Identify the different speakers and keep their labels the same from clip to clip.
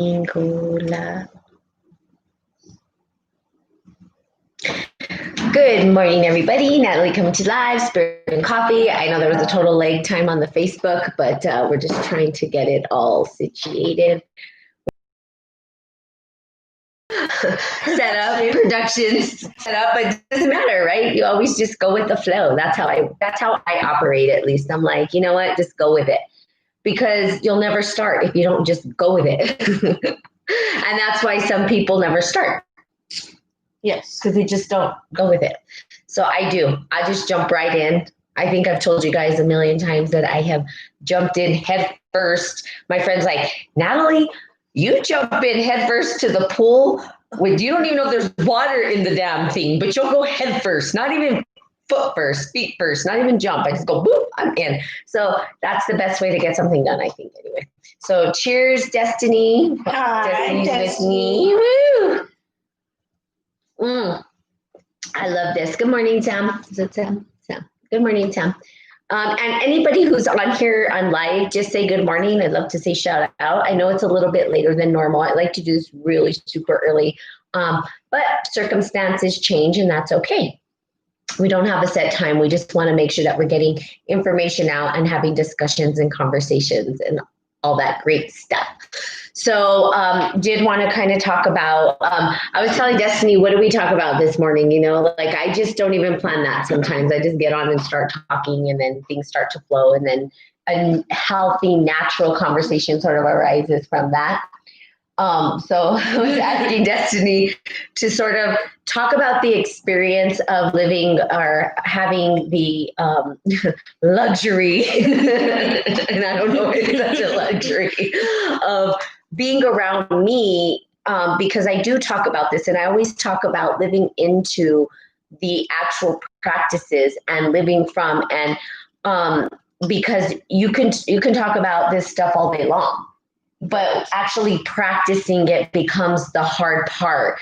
Speaker 1: Ingula. Good morning, everybody. Natalie coming to live, Spirit and Coffee. I know there was a total lag time on the Facebook, but we're just trying to get it all situated. Set up, productions set up, but it doesn't matter, right? You always just go with the flow. That's how I operate, at least. I'm like, you know what? Just go with it. Because you'll never start if you don't just go with it. And that's why some people never start. Yes, because they just don't go with it. So I do. I just jump right in. I think I've told you guys a million times that I have jumped in head first. My friend's like, Natalie, you jump in head first to the pool when you don't even know if there's water in the damn thing, but you'll go head first, not even foot first, feet first, not even jump. I just go, boop, I'm in. So that's the best way to get something done, I think, anyway. So cheers, Destiny.
Speaker 2: Hi,
Speaker 1: Destiny's
Speaker 2: Destiny.
Speaker 1: with me. Woo. I love this. Good morning, Sam. Is it Sam? Sam. Good morning, Sam. And anybody who's on here on live, just say good morning. I'd love to say shout out. I know it's a little bit later than normal. I like to do this really super early, but circumstances change, and that's okay. We don't have a set time. We just want to make sure that we're getting information out and having discussions and conversations and all that great stuff. So did want to kind of talk about, I was telling Destiny, what do we talk about this morning? You know, like I just don't even plan that sometimes. I just get on and start talking, and then things start to flow, and then a healthy, natural conversation sort of arises from that. So I was asking Destiny to sort of talk about the experience of living or having the luxury, and I don't know if it's such a luxury, of being around me, because I do talk about this, and I always talk about living into the actual practices and living from, and because you can talk about this stuff all day long, but actually practicing it becomes the hard part.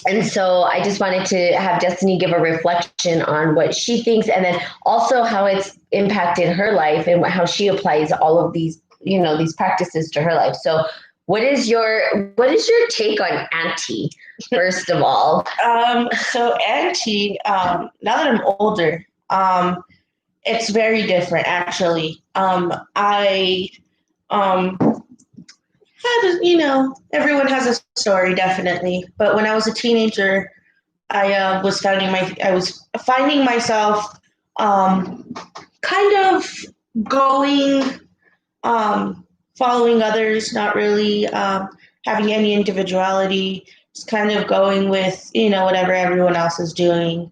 Speaker 1: And so I just wanted to have Destiny give a reflection on what she thinks, and then also how it's impacted her life and how she applies all of these, you know, these practices to her life. So what is your take on Auntie, first of all?
Speaker 2: So Auntie, now that I'm older, it's very different actually. I had, everyone has a story, definitely. But when I was a teenager, I was finding myself kind of going, following others, not really having any individuality, just kind of going with, whatever everyone else is doing.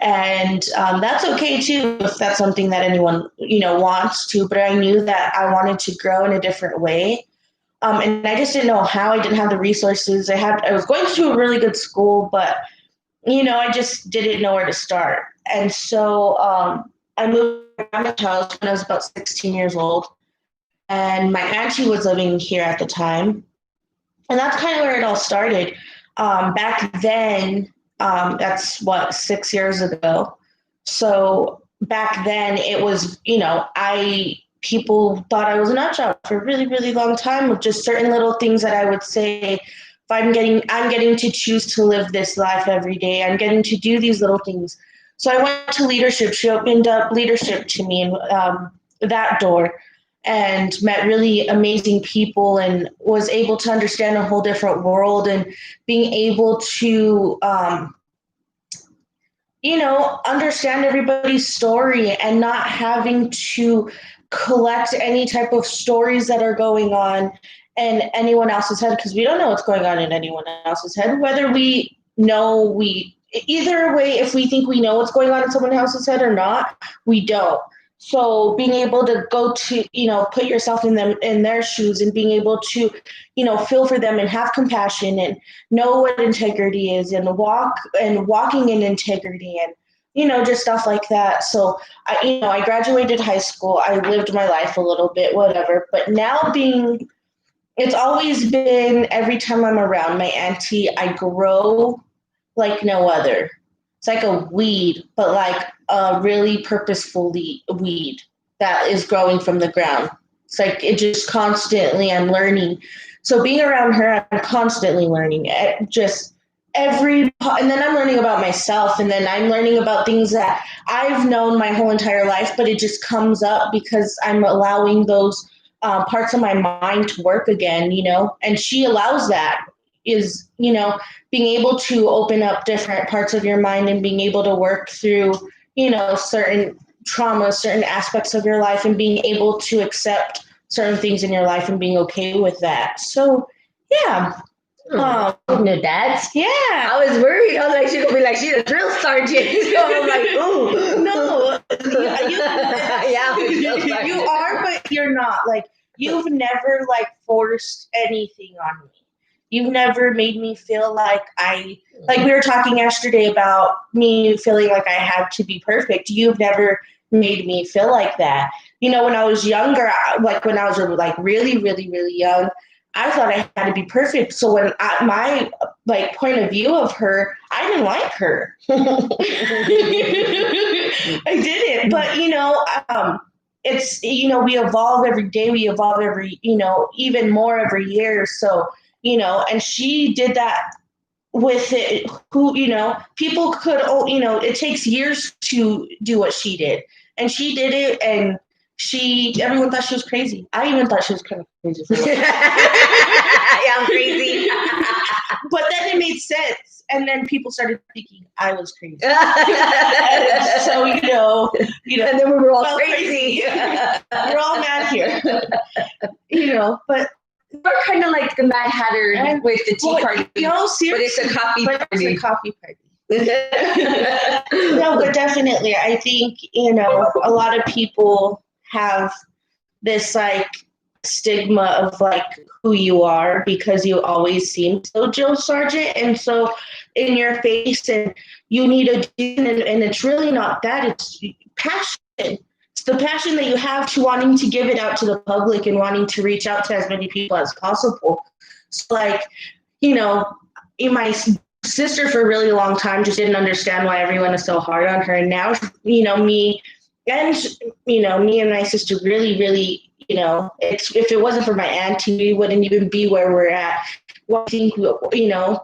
Speaker 2: And that's okay too if that's something that anyone wants to. But I knew that I wanted to grow in a different way, and I just didn't know how. I didn't have the resources. I was going to a really good school, but I just didn't know where to start. And so I moved around my house when I was about 16 years old, and my auntie was living here at the time, and that's kind of where it all started. Back then. That's 6 years ago. So back then it was, people thought I was a nut job for a really, really long time with just certain little things that I would say. If I'm getting to choose to live this life every day. I'm getting to do these little things. So I went to leadership. She opened up leadership to me, and that door, and met really amazing people, and was able to understand a whole different world, and being able to, understand everybody's story and not having to collect any type of stories that are going on in anyone else's head, because we don't know what's going on in anyone else's head, whether either way, if we think we know what's going on in someone else's head or not, we don't. So being able to go to, put yourself in their shoes, and being able to, feel for them and have compassion and know what integrity is, and walking in integrity, and, just stuff like that. So I graduated high school. I lived my life a little bit, whatever, but now it's always been, every time I'm around my auntie, I grow like no other. It's like a weed, but like a really purposeful weed that is growing from the ground. It's like it just constantly I'm learning. So being around her, I'm constantly learning. Just and then I'm learning about myself, and then I'm learning about things that I've known my whole entire life, but it just comes up because I'm allowing those parts of my mind to work again, and she allows that is, being able to open up different parts of your mind and being able to work through, certain trauma, certain aspects of your life, and being able to accept certain things in your life and being okay with that. So, yeah.
Speaker 1: No, dads.
Speaker 2: Yeah.
Speaker 1: I was worried. I was like, she's gonna be like, she's a drill sergeant. So I'm like, ooh.
Speaker 2: No.
Speaker 1: Yeah.
Speaker 2: You are, but you're not. Like, you've never, like, forced anything on me. You've never made me feel like we were talking yesterday about me feeling like I had to be perfect. You've never made me feel like that. When I was younger, like when I was like really, really, really young, I thought I had to be perfect. So when my point of view of her, I didn't like her. I didn't. But it's we evolve every day. We evolve every even more every year. So and she did that with it. People could. It takes years to do what she did, and she did it, and everyone thought she was crazy. I even thought she was kind of crazy.
Speaker 1: Yeah, I'm crazy.
Speaker 2: But then it made sense, and then people started thinking I was crazy. So
Speaker 1: and then we were all crazy.
Speaker 2: We're all mad here. But
Speaker 1: we're kind of like the Mad Hatter with the tea party.
Speaker 2: Seriously,
Speaker 1: but it's a coffee party.
Speaker 2: It's a coffee party. No, but definitely, I think a lot of people have this like stigma of like who you are because you always seem so Jill Sargent and so in your face, and you need a and it's really not that. It's passion. It's the passion that you have to wanting to give it out to the public and wanting to reach out to as many people as possible. So like, my sister for a really long time just didn't understand why everyone is so hard on her. And now, me and my sister really, really, if it wasn't for my auntie, we wouldn't even be where we're at. Well, I think,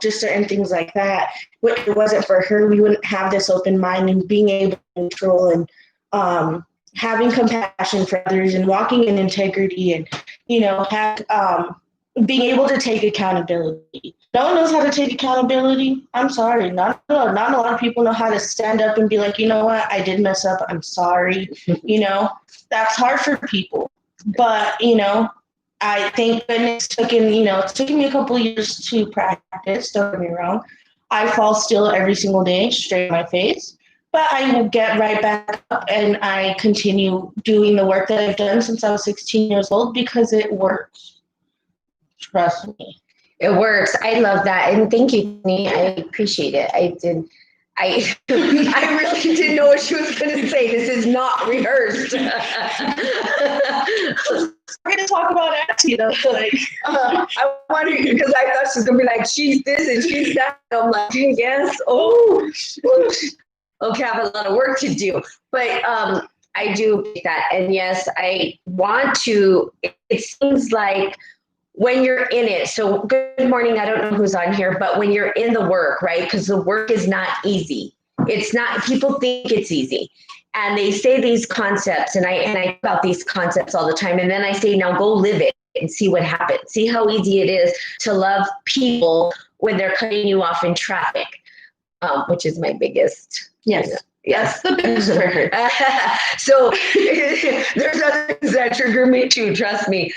Speaker 2: just certain things like that. If it wasn't for her, we wouldn't have this open mind and being able to control and having compassion for others and walking in integrity and, being able to take accountability. No one knows how to take accountability. I'm sorry. Not a lot of people know how to stand up and be like, you know what, I did mess up. I'm sorry. That's hard for people. But, I thank goodness it's taken me a couple of years to practice. Don't get me wrong. I fall still every single day, straight in my face. But I will get right back up and I continue doing the work that I've done since I was 16 years old because it works. Trust me.
Speaker 1: It works. I love that. And thank you, Tiffany. I appreciate it. I really didn't know what she was going to say. This is not rehearsed.
Speaker 2: We're going to talk about Auntie, though.
Speaker 1: I wanted, because I thought she was going to be like, she's this and she's that. I'm like, yes. Oh, okay, I have a lot of work to do. But I do get that. And yes, I want to, it seems like when you're in it, so good morning, I don't know who's on here, but when you're in the work, right? Because the work is not easy. It's not, people think it's easy. And they say these concepts, and I about these concepts all the time. And then I say, now go live it and see what happens. See how easy it is to love people when they're cutting you off in traffic, which is my biggest.
Speaker 2: Yes.
Speaker 1: Yes,
Speaker 2: the biggest trigger.
Speaker 1: So there's other things that trigger me too, trust me.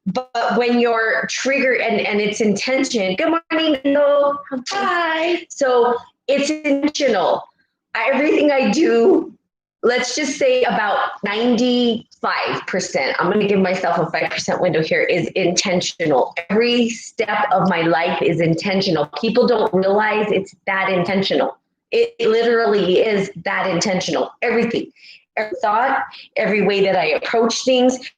Speaker 1: But when you're triggered and it's intention, good morning, no, hi. So it's intentional. Everything I do, let's just say about 95%, I'm going to give myself a 5% window here, is intentional. Every step of my life is intentional. People don't realize it's that intentional. It literally is that intentional. Everything, every thought, every way that I approach things.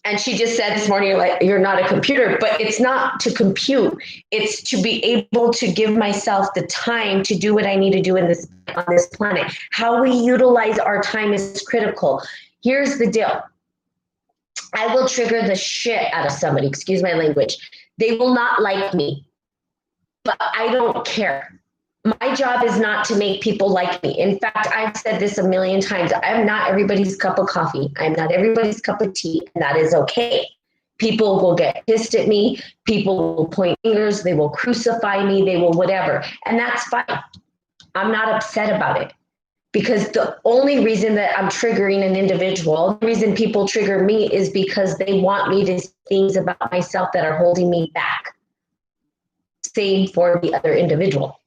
Speaker 1: And she just said this morning, like, you're not a computer, but it's not to compute. It's to be able to give myself the time to do what I need to do on this planet. How we utilize our time is critical. Here's the deal. I will trigger the shit out of somebody, excuse my language. They will not like me, but I don't care. My job is not to make people like me. In fact, I've said this a million times. I'm not everybody's cup of coffee. I'm not everybody's cup of tea, and that is okay. People will get pissed at me. People will point fingers. They will crucify me. They will whatever. And that's fine. I'm not upset about it because the only reason that I'm triggering an individual, the reason people trigger me is because they want me to see things about myself that are holding me back. Same for the other individual.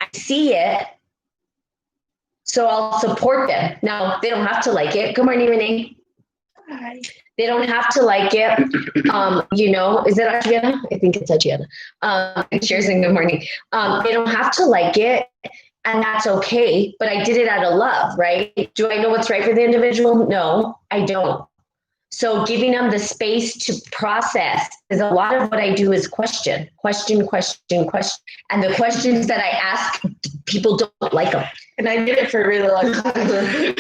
Speaker 1: I see it, so I'll support them. Now, they don't have to like it. Good morning, Renee.
Speaker 2: Hi.
Speaker 1: They don't have to like it. Is it Adriana? I think it's Adriana. Cheers and good morning. They don't have to like it, and that's okay. But I did it out of love, right? Do I know what's right for the individual? No, I don't. So giving them the space to process is a lot of what I do is question. And the questions that I ask, people don't like them.
Speaker 2: And I did it for a really long time.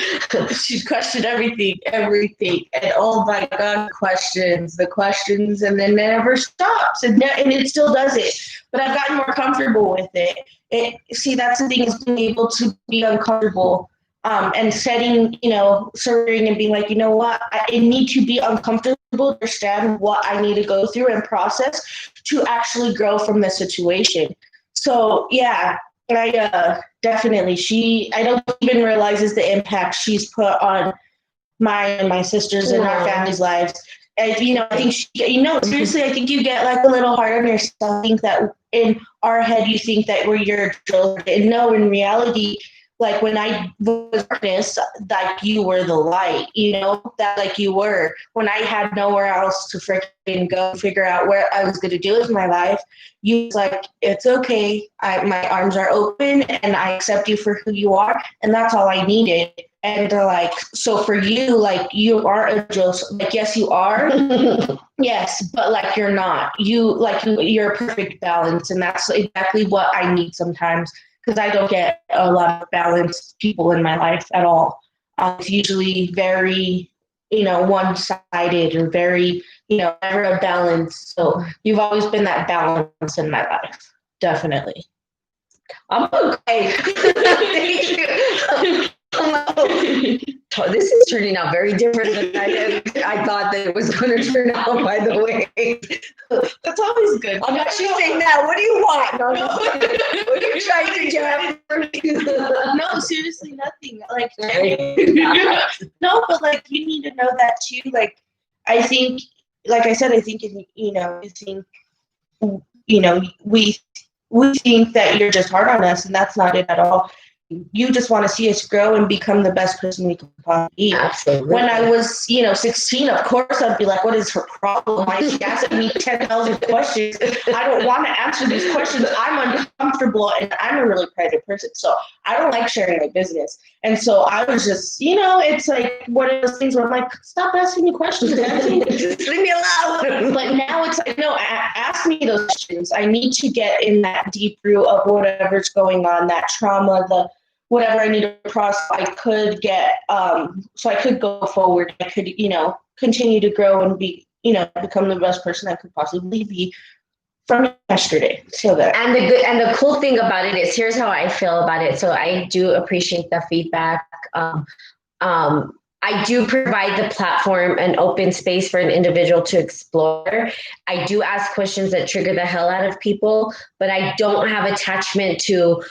Speaker 2: She's questioned everything. And oh my God, the questions, and then it never stops. And it still does it. But I've gotten more comfortable with it. See, that's the thing, is being able to be uncomfortable. And setting, surrendering and being like, you know what, I need to be uncomfortable to understand what I need to go through and process to actually grow from the situation. So yeah, I definitely, I don't even realizes the impact she's put on mine and my sisters and our family's lives. And, I think seriously, I think you get like a little hard on yourself. I think that in our head, you think that we're your children. And no, in reality, like when I was darkness, like you were the light, that like you were. When I had nowhere else to freaking go figure out what I was going to do with my life, you was like, it's okay. My arms are open and I accept you for who you are. And that's all I needed. And they're like, so for you, like you are a Joseph, like, yes, you are. Yes, but like you're not. You're a perfect balance. And that's exactly what I need sometimes. Because I don't get a lot of balanced people in my life at all. It's usually very, one-sided or very, never a balance. So you've always been that balance in my life, definitely.
Speaker 1: I'm okay. Thank you. This is turning out very different than I thought that it was going to turn out, by the way.
Speaker 2: That's always good.
Speaker 1: I'm actually saying that. What do you want? No. What are you trying to do?
Speaker 2: No, seriously, nothing. Like, no, but like, you need to know that too. Like, I think, like I said, I think, we think that you're just hard on us, and that's not it at all. You just want to see us grow and become the best person we can possibly be.
Speaker 1: Absolutely.
Speaker 2: When I was, 16, of course, I'd be like, what is her problem? Why is she asking me 10,000 questions? I don't want to answer these questions. I'm uncomfortable, and I'm a really private person, so I don't like sharing my business. And so I was just, it's like one of those things where I'm like, stop asking me questions.
Speaker 1: Just leave me alone.
Speaker 2: But now it's like, no, ask me those questions. I need to get in that deep root of whatever's going on, that trauma, whatever I need to process. I could get, so I could go forward. I could, continue to grow and be, become the best person I could possibly be from yesterday. So that.
Speaker 1: And the cool thing about it is, here's how I feel about it. So I do appreciate the feedback. I do provide the platform and open space for an individual to explore. I do ask questions that trigger the hell out of people, but I don't have attachment to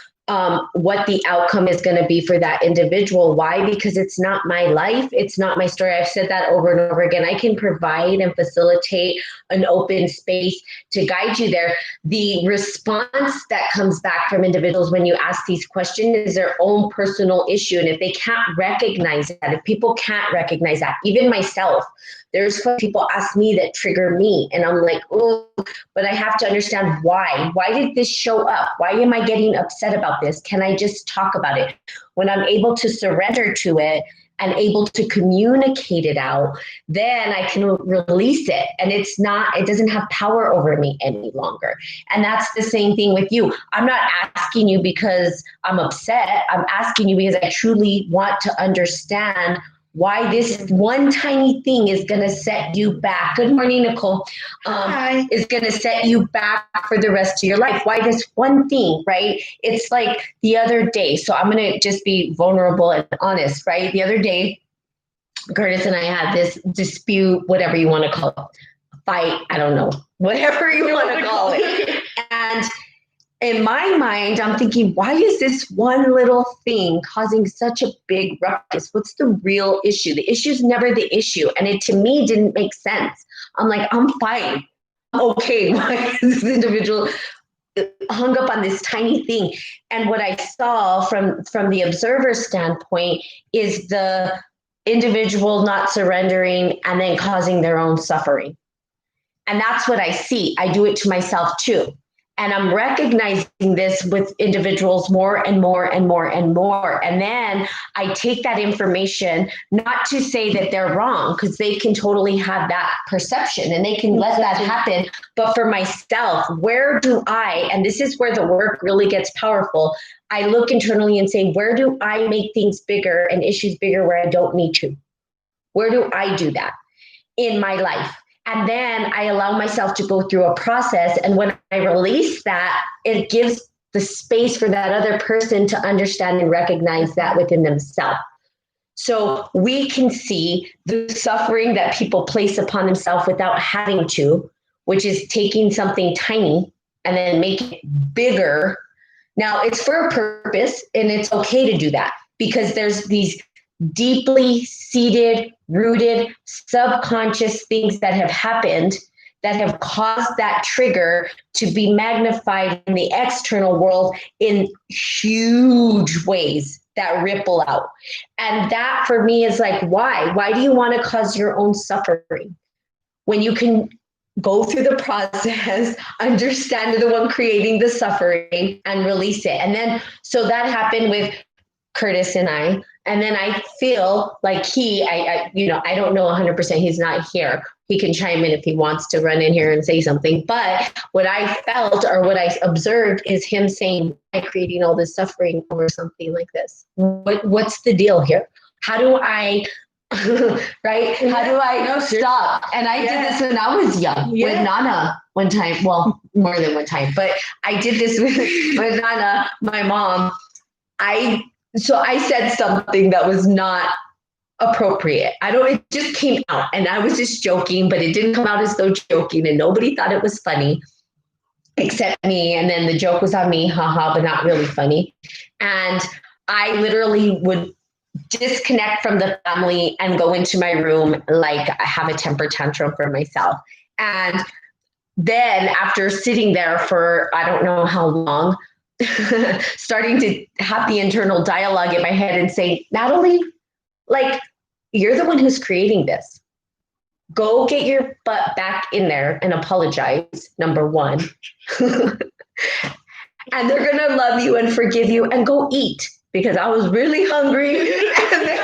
Speaker 1: what the outcome is going to be for that individual. Why? Because it's not my life. It's not my story. I've said that over and over again. I can provide and facilitate an open space to guide you there. The response that comes back from individuals when you ask these questions is their own personal issue. And if they can't recognize that, if people can't recognize that, even myself, there's people ask me that trigger me. And I'm like, oh, but I have to understand why. Why did this show up? Why am I getting upset about this? Can I just talk about it? When I'm able to surrender to it and able to communicate it out, then I can release it. And it doesn't have power over me any longer. And that's the same thing with you. I'm not asking you because I'm upset. I'm asking you because I truly want to understand why this one tiny thing is going to set you back. Good morning, Nicole. Is going to set you back for the rest of your life. Why this one thing, right? It's like the other day. So I'm going to just be vulnerable and honest, right? The other day, Curtis and I had this dispute, whatever you want to call it, fight, I don't know, whatever you want to call it. And in my mind, I'm thinking, why is this one little thing causing such a big ruckus? What's the real issue? The issue is never the issue. And it, to me, didn't make sense. I'm like, I'm fine. Okay, why is this individual hung up on this tiny thing? And what I saw from the observer standpoint is the individual not surrendering and then causing their own suffering. And that's what I see. I do it to myself too. And I'm recognizing this with individuals more and more and more and more. And then I take that information, not to say that they're wrong, because they can totally have that perception and they can let that happen. But for myself, where do I, and this is where the work really gets powerful, I look internally and say, where do I make things bigger and issues bigger where I don't need to? Where do I do that in my life? And then I allow myself to go through a process. And when I release that, it gives the space for that other person to understand and recognize that within themselves. So we can see the suffering that people place upon themselves without having to, which is taking something tiny and then making it bigger. Now, it's for a purpose, and it's okay to do that because there's these deeply seated, rooted, subconscious things that have happened that have caused that trigger to be magnified in the external world in huge ways that ripple out. And that for me is like, why? Why do you want to cause your own suffering when you can go through the process, understand the one creating the suffering and release it? And then, so that happened with Curtis and I. And then I feel like I don't know 100%, he's not here. He can chime in if he wants to run in here and say something. But what I felt or what I observed is him saying, I'm creating all this suffering over something like this. What's the deal here? How do I, right? How do I stop? And I did this when I was young with Nana one time. Well, more than one time, but I did this with Nana, my mom. So I said something that was not appropriate. It just came out and I was just joking, but it didn't come out as though joking and nobody thought it was funny except me. And then the joke was on me, haha, but not really funny. And I literally would disconnect from the family and go into my room like I have a temper tantrum for myself. And then after sitting there for I don't know how long, starting to have the internal dialogue in my head and say, Natalie, like, you're the one who's creating this. Go get your butt back in there and apologize, number one. And they're going to love you and forgive you and go eat, because I was really hungry and they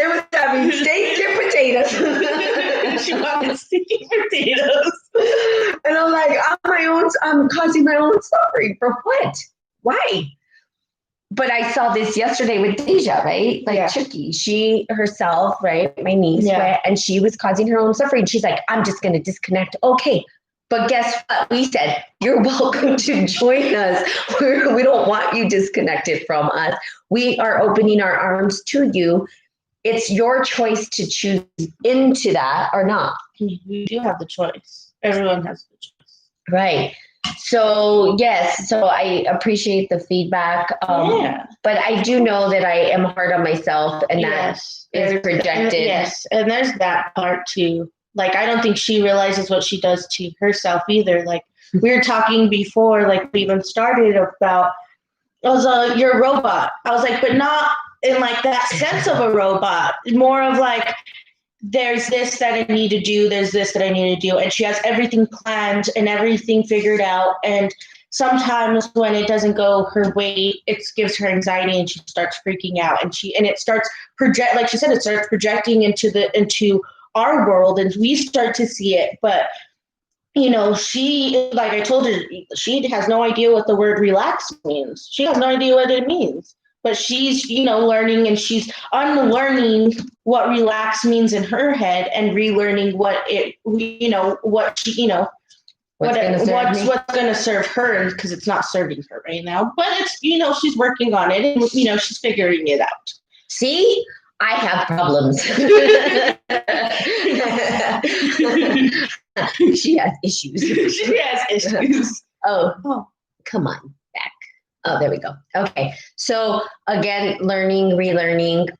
Speaker 1: was having steak and potatoes.
Speaker 2: She wanted steak and potatoes.
Speaker 1: And I'm like, I'm causing my own suffering for what? Why? But I saw this yesterday with Deja, right? Like Chucky, she herself, right? My niece, right? And she was causing her own suffering. She's like, I'm just going to disconnect. Okay. But guess what? We said, you're welcome to join us. We don't want you disconnected from us. We are opening our arms to you. It's your choice to choose into that or not.
Speaker 2: You do have the choice. Everyone has the choice.
Speaker 1: Right. So, yes. So I appreciate the feedback. But I do know that I am hard on myself and that is projected.
Speaker 2: Yes. And there's that part too. Like, I don't think she realizes what she does to herself either. Like, we were talking before, like, we even started about, you're a robot. I was like, but not in like that sense of a robot. More of like, there's this that I need to do, there's this that I need to do. And she has everything planned and everything figured out. And sometimes when it doesn't go her way, it gives her anxiety and she starts freaking out. And it starts like she said, it starts projecting into our world and we start to see it. But, like I told her, she has no idea what the word relax means. She has no idea what it means. but she's, learning, and she's unlearning what relax means in her head and relearning what it, what she,
Speaker 1: What's
Speaker 2: what's going to serve her, because it's not serving her right now. But it's, she's working on it, and, she's figuring it out.
Speaker 1: See, I have problems. She has issues.
Speaker 2: She has issues.
Speaker 1: Oh, come on back. Oh, there we go. Okay. So again, learning, relearning.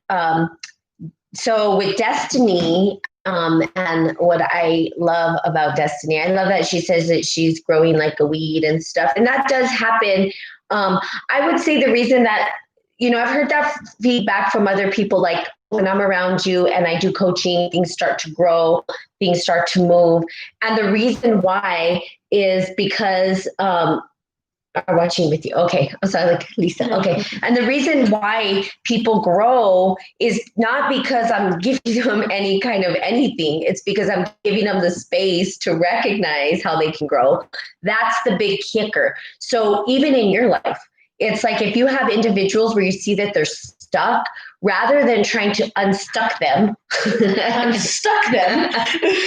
Speaker 1: So with Destiny, and what I love about Destiny, I love that she says that she's growing like a weed and stuff. And that does happen. I would say the reason that, I've heard that feedback from other people, like when I'm around you and I do coaching, things start to grow, things start to move. And the reason why is because, are watching with you. Okay. I'm sorry, like Lisa. Okay. And the reason why people grow is not because I'm giving them any kind of anything. It's because I'm giving them the space to recognize how they can grow. That's the big kicker. So even in your life, it's like if you have individuals where you see that they're stuck, rather than trying to unstuck them,
Speaker 2: unstuck them,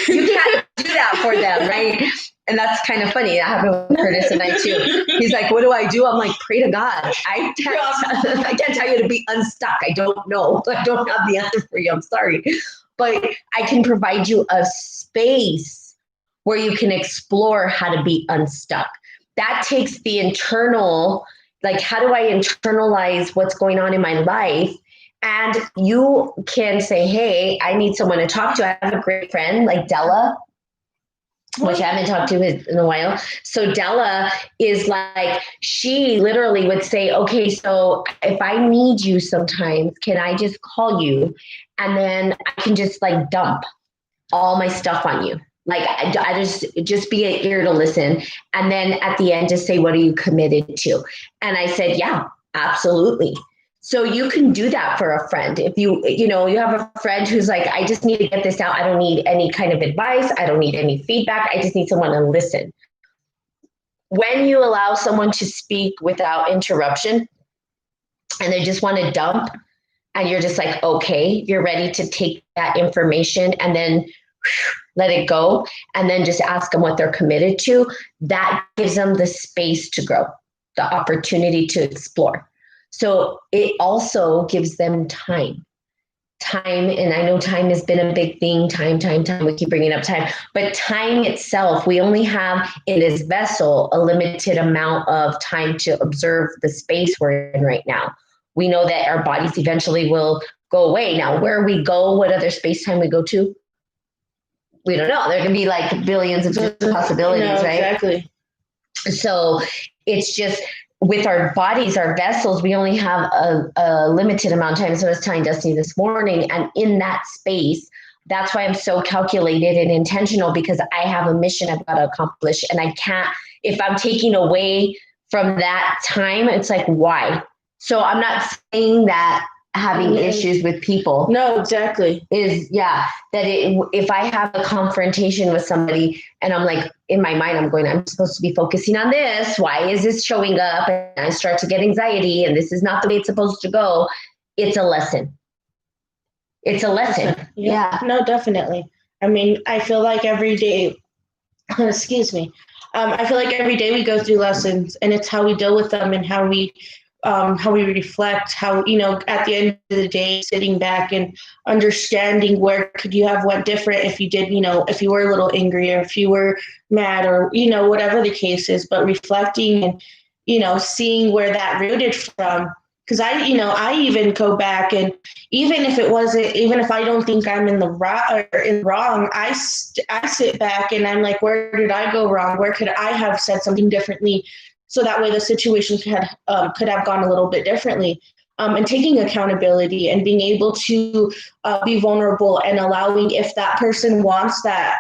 Speaker 1: you can't do that for them, right? And that's kind of funny. That happened with Curtis and I too. He's like, what do I do? I'm like, pray to God. I can't tell you to be unstuck. I don't know. I don't have the answer for you. I'm sorry. But I can provide you a space where you can explore how to be unstuck. That takes the internal, like, how do I internalize what's going on in my life? And you can say, hey, I need someone to talk to. I have a great friend like Della, which I haven't talked to in a while. So Della is like, she literally would say, okay, so if I need you sometimes, can I just call you? And then I can just like dump all my stuff on you. Like I just be an ear to listen. And then at the end, just say, what are you committed to? And I said, yeah, absolutely. So you can do that for a friend. If you have a friend who's like, I just need to get this out. I don't need any kind of advice. I don't need any feedback. I just need someone to listen. When you allow someone to speak without interruption and they just want to dump and you're just like, okay, you're ready to take that information and then let it go and then just ask them what they're committed to, that gives them the space to grow, the opportunity to explore. So it also gives them time. And I know time has been a big thing, time. We keep bringing up time, but time itself, we only have in this vessel a limited amount of time to observe the space we're in right now. We know that our bodies eventually will go away. Now, where we go, what other space time we go to, we don't know. There can be like billions of possibilities, right?
Speaker 2: Exactly.
Speaker 1: So it's just, with our bodies, our vessels, we only have a limited amount of time. So I was telling Destiny this morning, and in that space, that's why I'm so calculated and intentional, because I have a mission I've got to accomplish. And I can't, if I'm taking away from that time, it's like, why? So I'm not saying that having issues with people.
Speaker 2: No, exactly.
Speaker 1: Is, that if I have a confrontation with somebody and I'm like, in my mind, I'm supposed to be focusing on this. Why is this showing up? And I start to get anxiety and this is not the way it's supposed to go. It's a lesson. It's a lesson. Yeah.
Speaker 2: No, definitely. I mean, I feel like every day, excuse me. I feel like every day we go through lessons, and it's how we deal with them and how we reflect, how, at the end of the day, sitting back and understanding where could you have went different if you did, if you were a little angry or if you were mad or, whatever the case is, but reflecting and, seeing where that rooted from. Because I even go back, and even if I don't think I'm in the wrong, I sit back and I'm like, where did I go wrong? Where could I have said something differently? So that way the situation could have gone a little bit differently, and taking accountability and being able to be vulnerable and allowing, if that person wants that,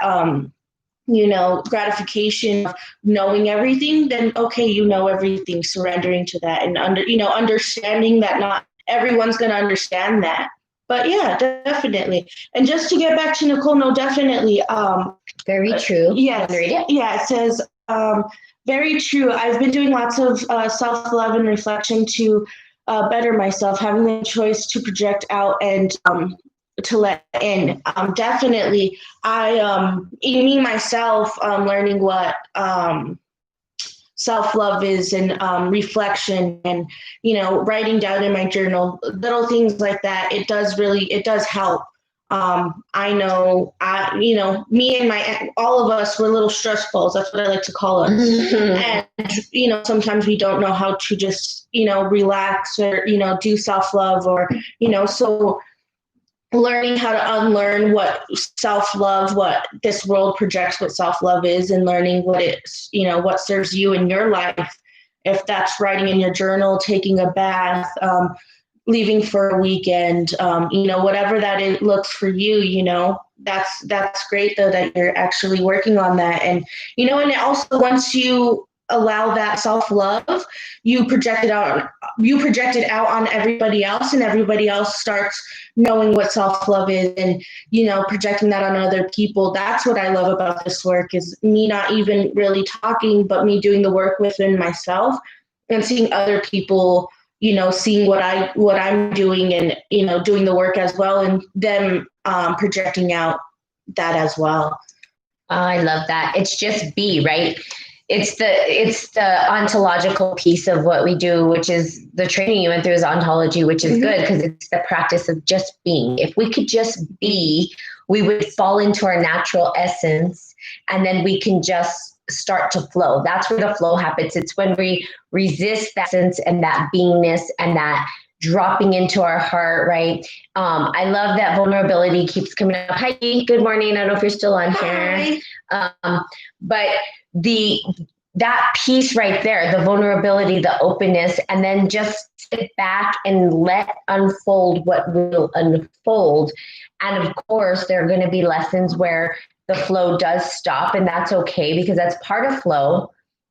Speaker 2: gratification of knowing everything, then okay, everything, surrendering to that and understanding that not everyone's going to understand that. But yeah, definitely. And just to get back to Nicole, no, definitely.
Speaker 1: Very true.
Speaker 2: Yes.
Speaker 1: Read it?
Speaker 2: Yeah, it says, very true. I've been doing lots of self-love and reflection to better myself, having the choice to project out and to let in. Definitely, me myself, learning what self-love is and reflection and, writing down in my journal, little things like that. It does help. I know, me and all of us were little stress balls. That's what I like to call us. And, sometimes we don't know how to just, relax or, do self-love or, so learning how to unlearn what self-love, what this world projects what self-love is, and learning what it's, what serves you in your life. If that's writing in your journal, taking a bath, leaving for a weekend, whatever that it looks for you, that's great though that you're actually working on that. And, and also once you allow that self-love, you project it out on everybody else, and everybody else starts knowing what self-love is and, projecting that on other people. That's what I love about this work, is me not even really talking, but me doing the work within myself and seeing other people, seeing what I'm doing and, doing the work as well, and them projecting out that as well.
Speaker 1: Oh, I love that. It's just be, right? It's the ontological piece of what we do, which is the training you went through is ontology, which is good because it's the practice of just being. If we could just be, we would fall into our natural essence, and then we can just start to flow. That's where the flow happens. It's when we resist that sense and that beingness and that dropping into our heart, right? I love that vulnerability keeps coming up. Hi, good morning. I don't know if you're still on here. But that piece right there, the vulnerability, the openness, and then just sit back and let unfold what will unfold. And of course, there are going to be lessons where the flow does stop, and that's okay, because that's part of flow.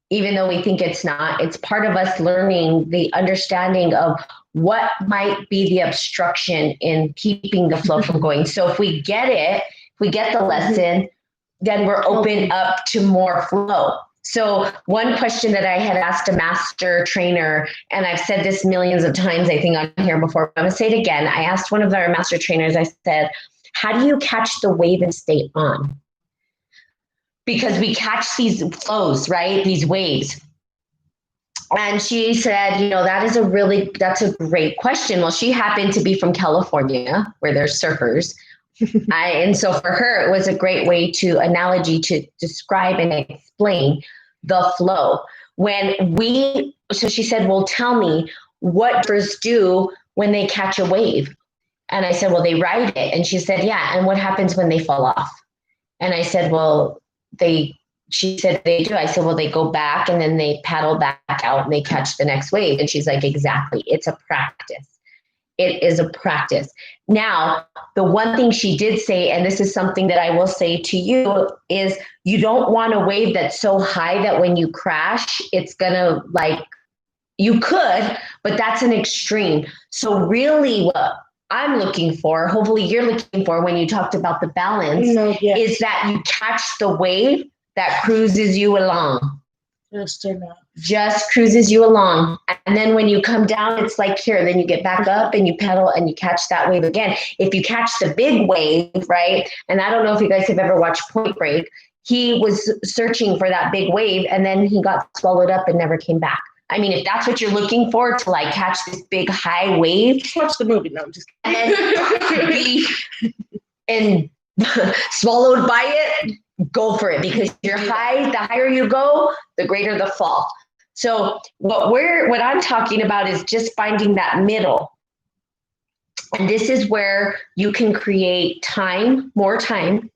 Speaker 1: Even though we think it's not, it's part of us learning the understanding of what might be the obstruction in keeping the flow from going. So if we get it, if we get the lesson, then we're open up to more flow. So one question that I had asked a master trainer, and I've said this millions of times, I think on here before, but I'm gonna say it again. I asked one of our master trainers, I said, how do you catch the wave and stay on? Because we catch these flows, right? These waves. And she said, that's a great question. Well, she happened to be from California, where there's surfers. And so for her, it was a great way analogy to describe and explain the flow. So she said, well, tell me, what surfers do when they catch a wave? And I said, well, they ride it. And she said, yeah. And what happens when they fall off? And I said, well, she said they do. I said, well, they go back and then they paddle back out and they catch the next wave. And she's like, exactly. It's a practice. It is a practice. Now, the one thing she did say, and this is something that I will say to you, is you don't want a wave that's so high that when you crash, it's going to you could, but that's an extreme. So really what I'm looking for, hopefully you're looking for when you talked about the balance, is that you catch the wave that cruises you along. Just cruises you along. And then when you come down, it's like here, then you get back up and you pedal and you catch that wave again. If you catch the big wave, right? And I don't know if you guys have ever watched Point Break, he was searching for that big wave and then he got swallowed up and never came back. I mean, if that's what you're looking for, to catch this big high wave,
Speaker 2: Watch the movie. No, I'm just kidding.
Speaker 1: And swallowed by it, go for it, because the higher you go, the greater the fall. So what I'm talking about is just finding that middle. And this is where you can create more time.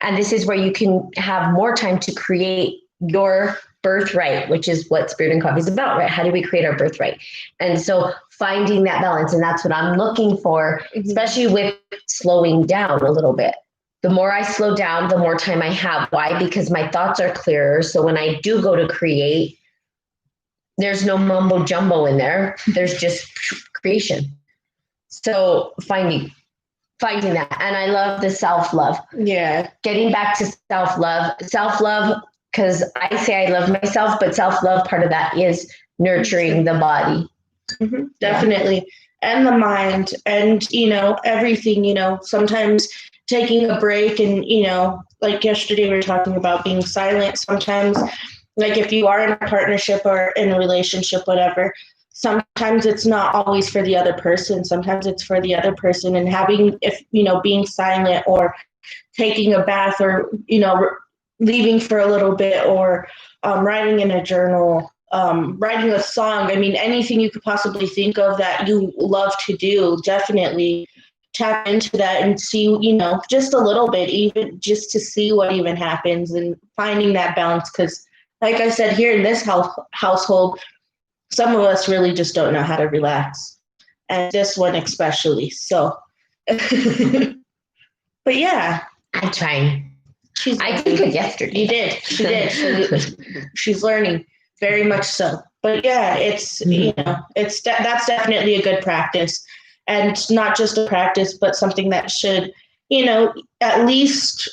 Speaker 1: And this is where you can have more time to create your birthright, which is what Spirit and Coffee is about, right? How do we create our birthright? And so finding that balance, and that's what I'm looking for, especially with slowing down a little bit. The more I slow down, the more time I have. Why? Because my thoughts are clearer. So when I do go to create, there's no mumbo jumbo in there. There's just creation. So finding that. And I love the self-love.
Speaker 2: Yeah.
Speaker 1: Getting back to self-love, because I say I love myself, but self-love, part of that is nurturing the body.
Speaker 2: Definitely. And the mind and, everything, sometimes taking a break and, like yesterday we were talking about being silent. Sometimes, like if you are in a partnership or in a relationship, whatever, sometimes it's not always for the other person. Sometimes it's for the other person, and being silent or taking a bath or, leaving for a little bit or writing in a journal, writing a song. I mean, anything you could possibly think of that you love to do, definitely tap into that and see, just a little bit, even just to see what even happens and finding that balance. Because, like I said, here in this household, some of us really just don't know how to relax, and this one especially. So, but yeah.
Speaker 1: I'm trying. I did it yesterday.
Speaker 2: You did. She did. She's learning very much so. But yeah, it's that's definitely a good practice, and not just a practice, but something that should, at least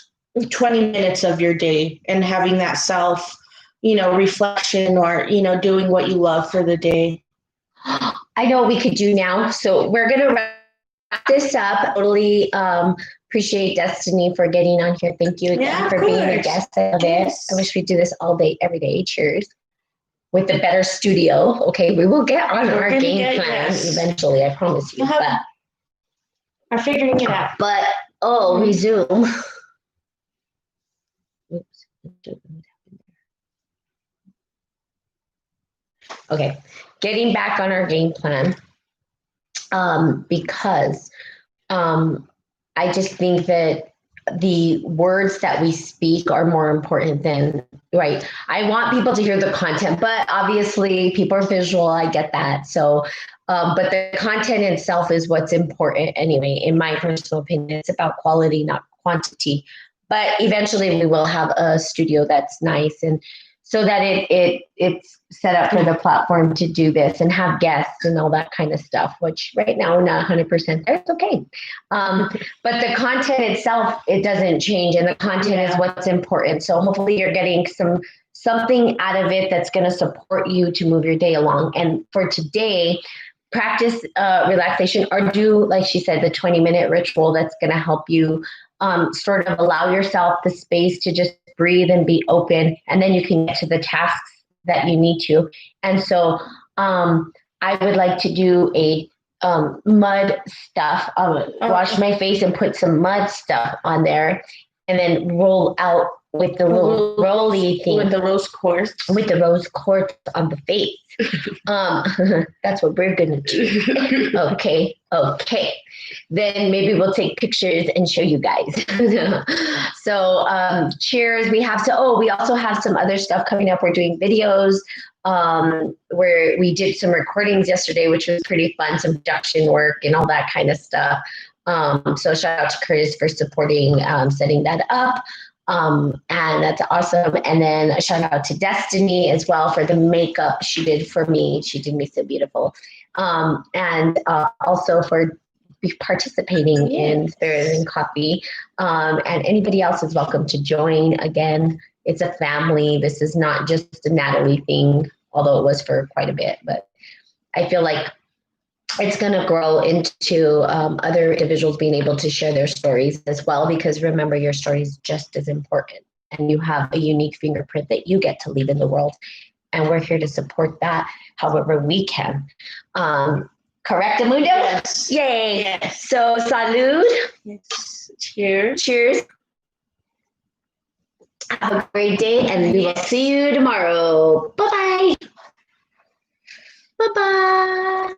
Speaker 2: 20 minutes of your day, and having that self, reflection, or doing what you love for the day.
Speaker 1: I know what we could do now. So we're gonna wrap this up. Totally appreciate Destiny for getting on here. Thank you again for being a guest. I love it. I wish we'd do this all day, every day. Cheers. With a better studio. Okay, we will get on our game plan eventually, I promise you. But
Speaker 2: I'm figuring it out.
Speaker 1: But resume. Oops. Okay, getting back on our game plan. Because I just think that the words that we speak are more important than, right? I want people to hear the content, but obviously people are visual. I get that. So, but the content itself is what's important anyway. In my personal opinion, it's about quality, not quantity. But eventually we will have a studio that's nice, and so that it's set up for the platform to do this and have guests and all that kind of stuff, which right now we're not 100% there. It's okay. But the content itself, it doesn't change, and the content is what's important. So hopefully you're getting something out of it that's going to support you to move your day along. And for today, practice relaxation, or do, like she said, the 20-minute ritual that's going to help you sort of allow yourself the space to just breathe and be open, and then you can get to the tasks that you need to. And so I would like to do a mud stuff, wash my face and put some mud stuff on there, and then roll out with the little rolly thing.
Speaker 2: With the rose quartz.
Speaker 1: With the rose quartz on the face. That's what we're going to do. Okay. Then maybe we'll take pictures and show you guys. So cheers. We also have some other stuff coming up. We're doing videos where we did some recordings yesterday, which was pretty fun, some production work and all that kind of stuff. So shout out to Curtis for supporting setting that up. And that's awesome. And then a shout out to Destiny as well for the makeup she did for me. She did me so beautiful. And also for participating in Spirit and Coffee. And anybody else is welcome to join. Again, it's a family. This is not just a Natalie thing, although it was for quite a bit. But I feel like it's going to grow into other individuals being able to share their stories as well, because remember, your story is just as important, and you have a unique fingerprint that you get to leave in the world, and we're here to support that however we can. Correct, Amundo?
Speaker 2: Yes.
Speaker 1: Yay.
Speaker 2: Yes.
Speaker 1: So salud.
Speaker 2: Yes. Cheers.
Speaker 1: Cheers. Have a great day, and we will see you tomorrow. Bye-bye. Bye-bye.